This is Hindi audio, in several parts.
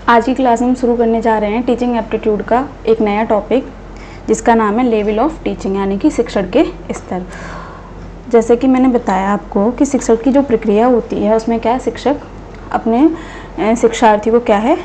आज की क्लास में हम शुरू करने जा रहे हैं टीचिंग एप्टीट्यूड का एक नया टॉपिक, जिसका नाम है लेवल ऑफ टीचिंग, यानी कि शिक्षण के स्तर। जैसे कि मैंने बताया आपको कि शिक्षण की जो प्रक्रिया होती है उसमें क्या है, शिक्षक अपने शिक्षार्थी को क्या है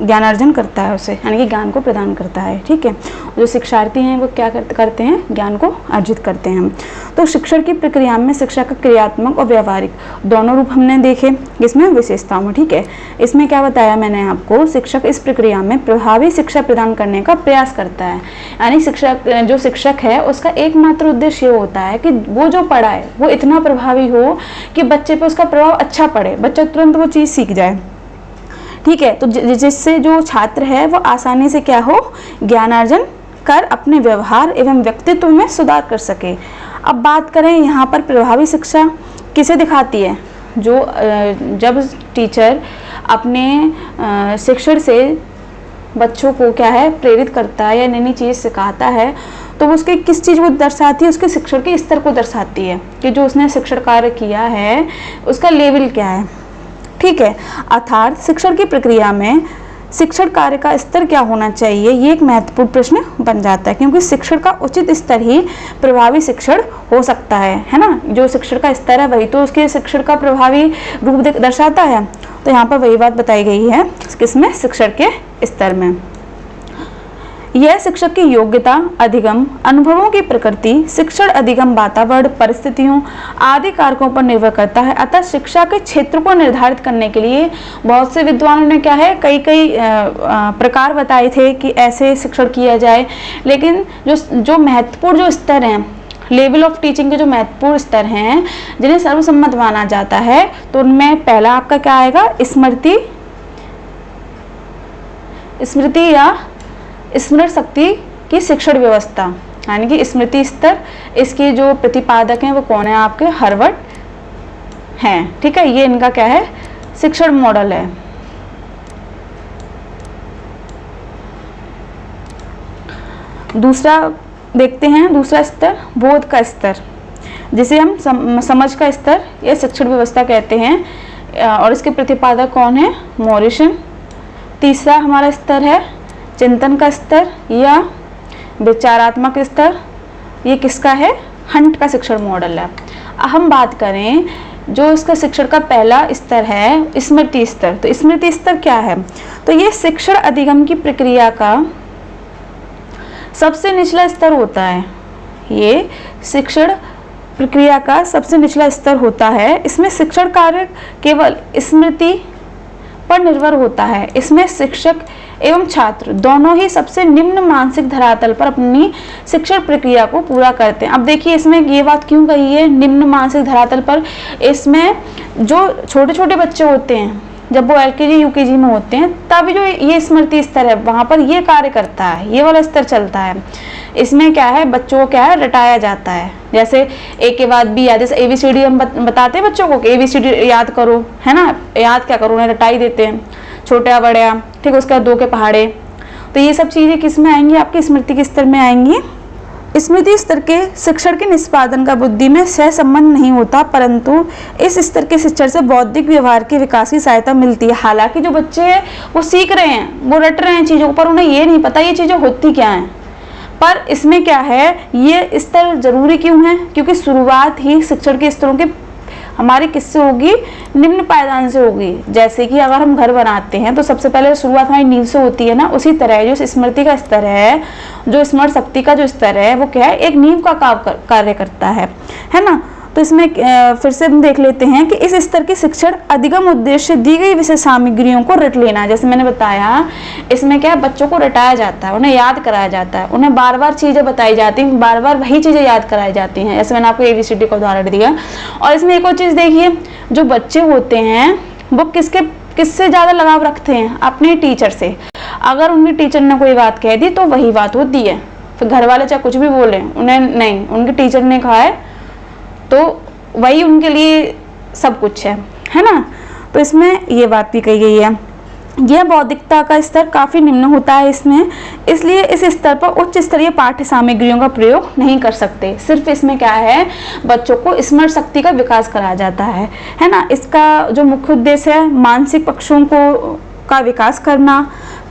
ज्ञानार्जन करता है उसे, यानी कि ज्ञान को प्रदान करता है। ठीक है, जो शिक्षार्थी हैं वो क्या करते हैं, ज्ञान को अर्जित करते हैं। तो शिक्षण की प्रक्रिया में शिक्षा का क्रियात्मक और व्यवहारिक दोनों रूप हमने देखे, इसमें विशेषताओं में। ठीक है, इसमें क्या बताया मैंने आपको, शिक्षक इस प्रक्रिया में प्रभावी शिक्षा प्रदान करने का प्रयास करता है। यानी जो शिक्षक है उसका एकमात्र उद्देश्य ये होता है कि वो जो पढ़ाए वो इतना प्रभावी हो कि बच्चे पे उसका प्रभाव अच्छा पड़े, बच्चा तुरंत वो चीज़ सीख जाए। ठीक है, तो जिससे जो छात्र है वो आसानी से क्या हो, ज्ञानार्जन कर अपने व्यवहार एवं व्यक्तित्व में सुधार कर सके। अब बात करें यहाँ पर प्रभावी शिक्षा किसे दिखाती है, जब टीचर अपने शिक्षण से बच्चों को क्या है प्रेरित करता है या नई नई चीज़ सिखाता है, तो वो उसके किस चीज़ को दर्शाती है, उसके शिक्षण के स्तर को दर्शाती है कि जो उसने शिक्षण कार्य किया है उसका लेवल क्या है। ठीक है, अर्थात शिक्षण की प्रक्रिया में शिक्षण कार्य का स्तर क्या होना चाहिए, ये एक महत्वपूर्ण प्रश्न बन जाता है, क्योंकि शिक्षण का उचित स्तर ही प्रभावी शिक्षण हो सकता है ना। जो शिक्षण का स्तर है वही तो उसके शिक्षण का प्रभावी रूप दर्शाता है। तो यहाँ पर वही बात बताई गई है किसमें, शिक्षण के स्तर में। यह शिक्षक की योग्यता, अधिगम, अनुभवों की प्रकृति, शिक्षण अधिगम वातावरण, परिस्थितियों आदि कारकों पर निर्भर करता है। अतः शिक्षा के क्षेत्र को निर्धारित करने के लिए बहुत से विद्वानों ने क्या है कई प्रकार बताए थे कि ऐसे शिक्षण किया जाए, लेकिन जो महत्वपूर्ण जो स्तर हैं, लेवल ऑफ टीचिंग के जो महत्वपूर्ण स्तर हैं जिन्हें सर्वसम्मत माना जाता है, तो उनमें पहला आपका क्या आएगा, स्मृति या स्मरण शक्ति की शिक्षण व्यवस्था, यानी कि स्मृति स्तर। इसके जो प्रतिपादक हैं वो कौन है, आपके हार्वर्ड हैं। ठीक है, ये इनका क्या है, शिक्षण मॉडल है। दूसरा देखते हैं, दूसरा स्तर बोध का स्तर, जिसे हम समझ का स्तर या शिक्षण व्यवस्था कहते हैं, और इसके प्रतिपादक कौन है, मॉरिसन। तीसरा हमारा स्तर है चिंतन का स्तर या विचारात्मक स्तर, ये किसका है, हंट का शिक्षण मॉडल है। हम बात करें जो इसका शिक्षण का पहला स्तर है, स्मृति स्तर। तो स्मृति स्तर क्या है, तो ये शिक्षण अधिगम की प्रक्रिया का सबसे निचला स्तर होता है। ये शिक्षण प्रक्रिया का सबसे निचला स्तर होता है। इसमें शिक्षण कार्य केवल स्मृति पर निर्भर होता है। इसमें शिक्षक एवं छात्र दोनों ही सबसे निम्न मानसिक धरातल पर अपनी शिक्षण प्रक्रिया को पूरा करते हैं। अब देखिए इसमें ये बात क्यों कही है, निम्न मानसिक धरातल पर। इसमें जो छोटे छोटे बच्चे होते हैं, जब वो LKG UKG में होते हैं, तब जो ये स्मृति स्तर है वहाँ पर ये कार्य करता है, ये वाला स्तर चलता है। इसमें क्या है, बच्चों को क्या है रटाया जाता है। जैसे एक के बाद बी याद, जैसे ABCD हम बताते हैं बच्चों को कि ABCD याद करो, है ना, याद क्या करो, उन्हें रटाई देते हैं, छोटा बड़ा, ठीक है, उसके बाद 2 के पहाड़े। तो ये सब चीज़ें किस में आएंगी, आपकी स्मृति के स्तर में आएंगी। स्मृति स्तर के शिक्षण के निष्पादन का बुद्धि में सह संबंध नहीं होता, परंतु इस स्तर के शिक्षण से बौद्धिक व्यवहार के विकास की सहायता मिलती है। हालांकि जो बच्चे हैं वो सीख रहे हैं, वो रट रहे हैं चीज़ों पर, उन्हें ये नहीं पता ये चीज़ें होती क्या हैं। पर इसमें क्या है, ये स्तर जरूरी क्यों है, क्योंकि शुरुआत ही शिक्षण के स्तरों के हमारी किससे होगी, निम्न पायदान से होगी। जैसे कि अगर हम घर बनाते हैं तो सबसे पहले शुरुआत हमारी नींव से होती है ना, उसी तरह जो स्मृति का स्तर है, जो स्मरण शक्ति का जो स्तर है, वो क्या है, एक नींव का कार्य करता है ना। तो इसमें फिर से हम देख लेते हैं कि इस स्तर की शिक्षण अधिगम उद्देश्य दी गई विषय सामग्रियों को रट लेना। जैसे मैंने बताया, इसमें क्या है, बच्चों को रटाया जाता है, उन्हें याद कराया जाता है, उन्हें बार बार चीज़ें बताई जाती हैं, बार बार वही चीज़ें याद कराई जाती हैं। जैसे मैंने आपको ABCD का उदाहरण दिया। और इसमें एक और चीज़ देखिए, जो बच्चे होते हैं वो किससे ज़्यादा लगाव रखते हैं, अपने टीचर से। अगर उनके टीचर ने कोई बात कह दी तो वही बात होती है, फिर घर वाले चाहे कुछ भी बोले, उन्हें नहीं, उनके टीचर ने कहा है तो वही उनके लिए सब कुछ है ना। तो इसमें ये बात भी कही गई है। यह बौद्धिकता का स्तर काफ़ी निम्न होता है इसमें, इसलिए इस स्तर पर उच्च स्तरीय पाठ्य सामग्रियों का प्रयोग नहीं कर सकते। सिर्फ इसमें क्या है, बच्चों को स्मरण शक्ति का विकास कराया जाता है ना। इसका जो मुख्य उद्देश्य है, मानसिक पक्षों को का विकास करना,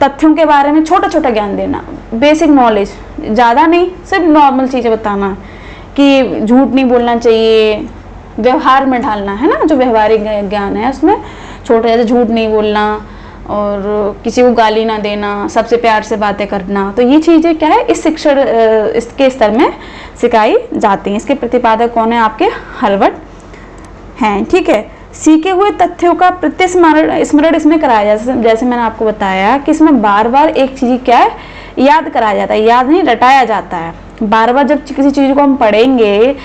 तथ्यों के बारे में छोटा छोटा ज्ञान देना, बेसिक नॉलेज, ज़्यादा नहीं, सिर्फ नॉर्मल चीज़ें बताना कि झूठ नहीं बोलना चाहिए, व्यवहार में ढालना है ना, जो व्यवहारिक ज्ञान है उसमें छोटा, जैसे झूठ नहीं बोलना और किसी को गाली ना देना, सबसे प्यार से बातें करना। तो ये चीज़ें क्या है, इस शिक्षण इसके स्तर में सिखाई जाती हैं। इसके प्रतिपादक कौन है, आपके हर्बर्ट हैं, ठीक है। सीखे हुए तथ्यों का स्मरण इसमें कराया जाता है। जैसे मैंने आपको बताया कि इसमें बार बार एक चीज़ क्या है, याद कराया जाता है, याद नहीं रटाया जाता है। बार बार जब किसी चीज़ को हम पढ़ेंगे,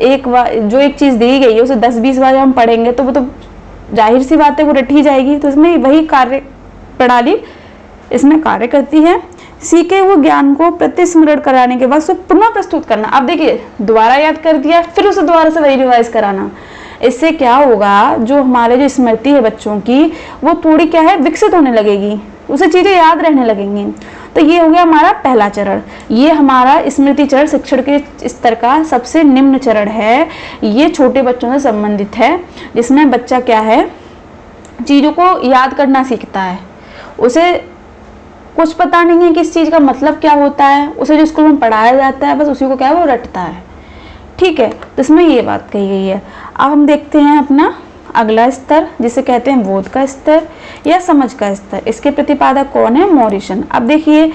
एक बार जो एक चीज़ दी गई है उसे 10-20 बार जब हम पढ़ेंगे तो वो तो जाहिर सी बात है वो रटी जाएगी। तो इसमें वही कार्य प्रणाली इसमें कार्य करती है। सीखे हुए ज्ञान को प्रतिस्मरण कराने के बाद उसे पुनः प्रस्तुत करना। अब देखिए, दोबारा याद कर दिया, फिर उसे दोबारा से वही रिवाइज कराना। इससे क्या होगा, जो हमारे जो स्मृति है बच्चों की, वो थोड़ी क्या है, विकसित होने लगेगी, उसे चीज़ें याद रहने लगेंगी। तो ये हो गया हमारा पहला चरण। ये हमारा स्मृति चरण शिक्षण के स्तर का सबसे निम्न चरण है। ये छोटे बच्चों से संबंधित है, जिसमें बच्चा क्या है, चीज़ों को याद करना सीखता है। उसे कुछ पता नहीं है कि इस चीज़ का मतलब क्या होता है, उसे जो स्कूल में पढ़ाया जाता है बस उसी को क्या है, वो रटता है, ठीक है। तो इसमें ये बात कही गई है। अब हम देखते हैं अपना अगला स्तर, जिसे कहते हैं बोध का स्तर या समझ का स्तर। इसके प्रतिपादक कौन है, मॉरिसन। अब देखिए,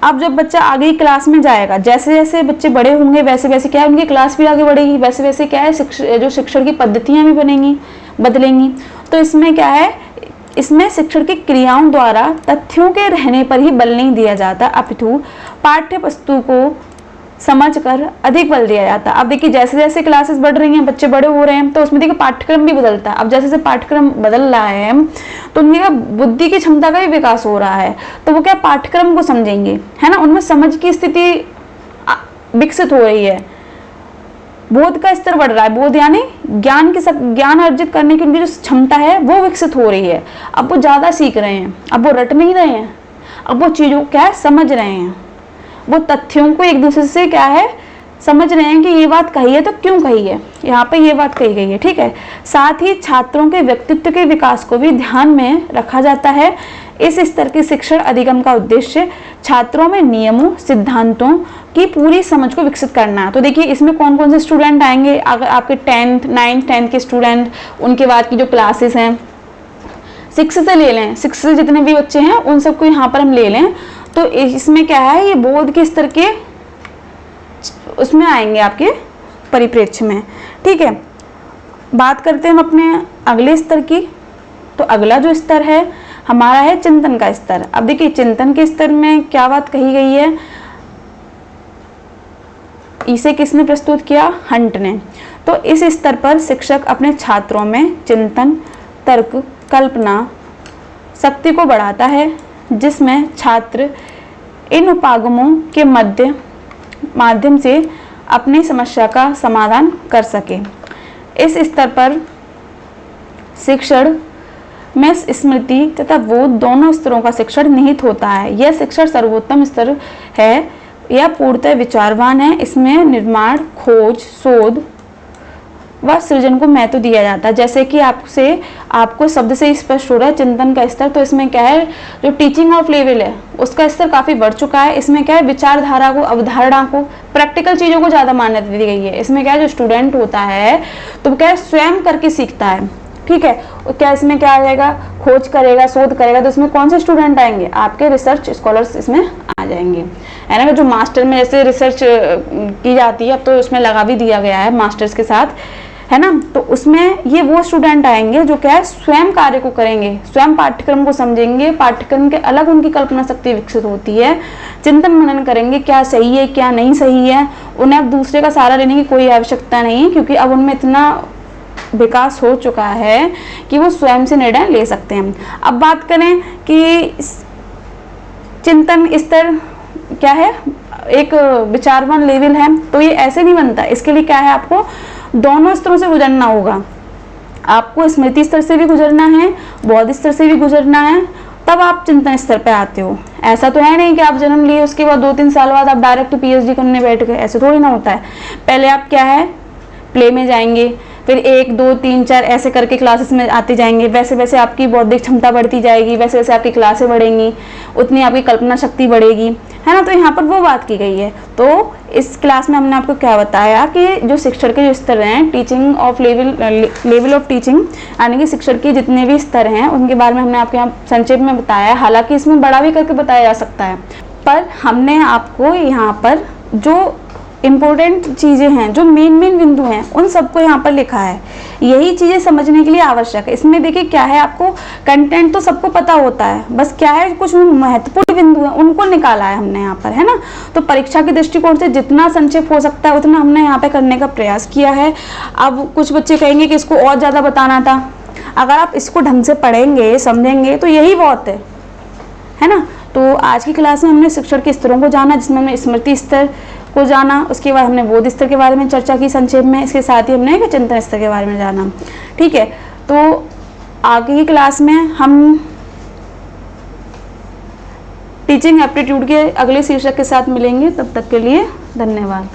अब जब बच्चा आगे की क्लास में जाएगा, जैसे जैसे बच्चे बड़े होंगे वैसे वैसे क्या है, उनकी क्लास भी आगे बढ़ेगी, वैसे वैसे क्या है, जो शिक्षण की पद्धतियाँ भी बदलेंगी। तो इसमें क्या है, इसमें शिक्षण की क्रियाओं द्वारा तथ्यों के रहने पर ही बल नहीं दिया जाता, अपितु पाठ्य वस्तु को समझकर अधिक बल दिया जाता है। अब देखिए, जैसे जैसे क्लासेस बढ़ रही हैं, बच्चे बड़े हो रहे हैं, तो उसमें देखिए पाठ्यक्रम भी बदलता है। अब जैसे जैसे पाठ्यक्रम बदल रहा है तो उनकी बुद्धि की क्षमता का भी विकास हो रहा है, तो वो क्या पाठ्यक्रम को समझेंगे, है ना, उनमें समझ की स्थिति विकसित हो रही है, बोध का स्तर बढ़ रहा है। बोध यानी ज्ञान अर्जित करने की उनकी जो क्षमता है वो विकसित हो रही है। अब वो ज़्यादा सीख रहे हैं, अब वो रट नहीं रहे हैं, अब वो चीज़ों को क्या है, समझ रहे हैं, वो तथ्यों को एक दूसरे से क्या है, समझ रहे हैं कि ये बात कही है तो क्यों कही है, यहाँ पे ये बात कही गई है, ठीक है। साथ ही छात्रों के व्यक्तित्व के विकास को भी ध्यान में रखा जाता है। इस स्तर की शिक्षण अधिगम का उद्देश्य छात्रों में नियमों, सिद्धांतों की पूरी समझ को विकसित करना है। तो देखिए, इसमें कौन कौन से स्टूडेंट आएंगे, अगर आपके 10th, 9th, 10th के स्टूडेंट, उनके बाद की जो क्लासेस हैं 6 से ले लें, 6 से जितने भी बच्चे हैं उन सबको यहाँ पर हम ले लें, तो इसमें क्या है, ये बोध के स्तर के उसमें आएंगे आपके परिप्रेक्ष्य में, ठीक है। बात करते हैं हम अपने अगले स्तर की। तो अगला जो स्तर है हमारा है चिंतन का स्तर। अब देखिए, चिंतन के स्तर में क्या बात कही गई है, इसे किसने प्रस्तुत किया, हंट ने। तो इस स्तर पर शिक्षक अपने छात्रों में चिंतन, तर्क, कल्पना शक्ति को बढ़ाता है, जिसमें छात्र इन उपागमों के माध्यम से अपनी समस्या का समाधान कर सके। इस स्तर पर शिक्षण में स्मृति तथा बोध दोनों स्तरों का शिक्षण निहित होता है। यह शिक्षण सर्वोत्तम स्तर है, यह पूर्णतः विचारवान है। इसमें निर्माण, खोज, शोध व सृजन को महत्व दिया जाता है। जैसे कि आपको शब्द से स्पष्ट हो रहा है चिंतन का स्तर, तो इसमें क्या है, जो टीचिंग ऑफ लेवल है उसका स्तर काफ़ी बढ़ चुका है। इसमें क्या है, विचारधारा को, अवधारणा को, प्रैक्टिकल चीज़ों को ज़्यादा मान्यता दी गई है। इसमें क्या है, जो स्टूडेंट होता है तो क्या है, स्वयं करके सीखता है, ठीक है। क्या इसमें क्या आ जाएगा, खोज करेगा, शोध करेगा, तो इसमें कौन से स्टूडेंट आएंगे, आपके रिसर्च स्कॉलर्स इसमें आ जाएंगे, है ना। जो मास्टर में जैसे रिसर्च की जाती है, अब तो उसमें लगा भी दिया गया है मास्टर्स के साथ, है ना। तो उसमें ये वो स्टूडेंट आएंगे जो क्या है, स्वयं कार्य को करेंगे, स्वयं पाठ्यक्रम को समझेंगे, पाठ्यक्रम के अलग उनकी कल्पना शक्ति विकसित होती है, चिंतन मनन करेंगे क्या सही है क्या नहीं सही है। उन्हें अब दूसरे का सहारा लेने की कोई आवश्यकता नहीं है, क्योंकि अब उनमें इतना विकास हो चुका है कि वो स्वयं से निर्णय ले सकते हैं। अब बात करें कि चिंतन स्तर क्या है, एक विचारवान लेवल है, तो ये ऐसे नहीं बनता, इसके लिए क्या है, आपको दोनों स्तरों से गुजरना होगा। आपको स्मृति स्तर से भी गुजरना है, बौद्ध स्तर से भी गुजरना है, तब आप चिंतन स्तर पे आते हो। ऐसा तो है नहीं कि आप जन्म लिए उसके बाद 2-3 साल बाद आप डायरेक्ट पीएचडी करने बैठ गए, ऐसे थोड़ी ना होता है। पहले आप क्या है, प्ले में जाएंगे, फिर 1, 2, 3, 4 ऐसे करके क्लासेस में आते जाएंगे। वैसे वैसे आपकी बौद्धिक क्षमता बढ़ती जाएगी, वैसे वैसे आपकी क्लासें बढ़ेंगी, उतनी आपकी कल्पना शक्ति बढ़ेगी, है ना। तो यहाँ पर वो बात की गई है। तो इस क्लास में हमने आपको क्या बताया कि जो शिक्षण के जो स्तर हैं, teaching of level of teaching, यानी कि शिक्षण के जितने भी स्तर हैं उनके बारे में हमने आपके यहाँ संक्षेप में बताया। हालांकि इसमें बड़ा भी करके बताया जा सकता है, पर हमने आपको यहाँ पर जो इम्पोर्टेंट चीज़ें हैं, जो मेन बिंदु हैं, उन सबको यहाँ पर लिखा है। यही चीज़ें समझने के लिए आवश्यक है। इसमें देखिए क्या है, आपको कंटेंट तो सबको पता होता है, बस क्या है कुछ महत्वपूर्ण बिंदु है उनको निकाला है हमने यहाँ पर, है ना। तो परीक्षा के दृष्टिकोण से जितना संक्षेप हो सकता है उतना हमने यहाँ पे करने का प्रयास किया है। अब कुछ बच्चे कहेंगे कि इसको और ज़्यादा बताना था। अगर आप इसको ढंग से पढ़ेंगे, समझेंगे तो यही बहुत है ना। तो आज की क्लास में हमने शिक्षण के स्तरों को जाना, जिसमें हमने स्मृति स्तर को जाना, उसके बाद हमने बौद्ध स्तर के बारे में चर्चा की संक्षेप में, इसके साथ ही हमने चिंतन स्तर के बारे में जाना। ठीक है, तो आगे की क्लास में हम टीचिंग एप्टीट्यूड के अगले शीर्षक के साथ मिलेंगे। तब तक के लिए धन्यवाद।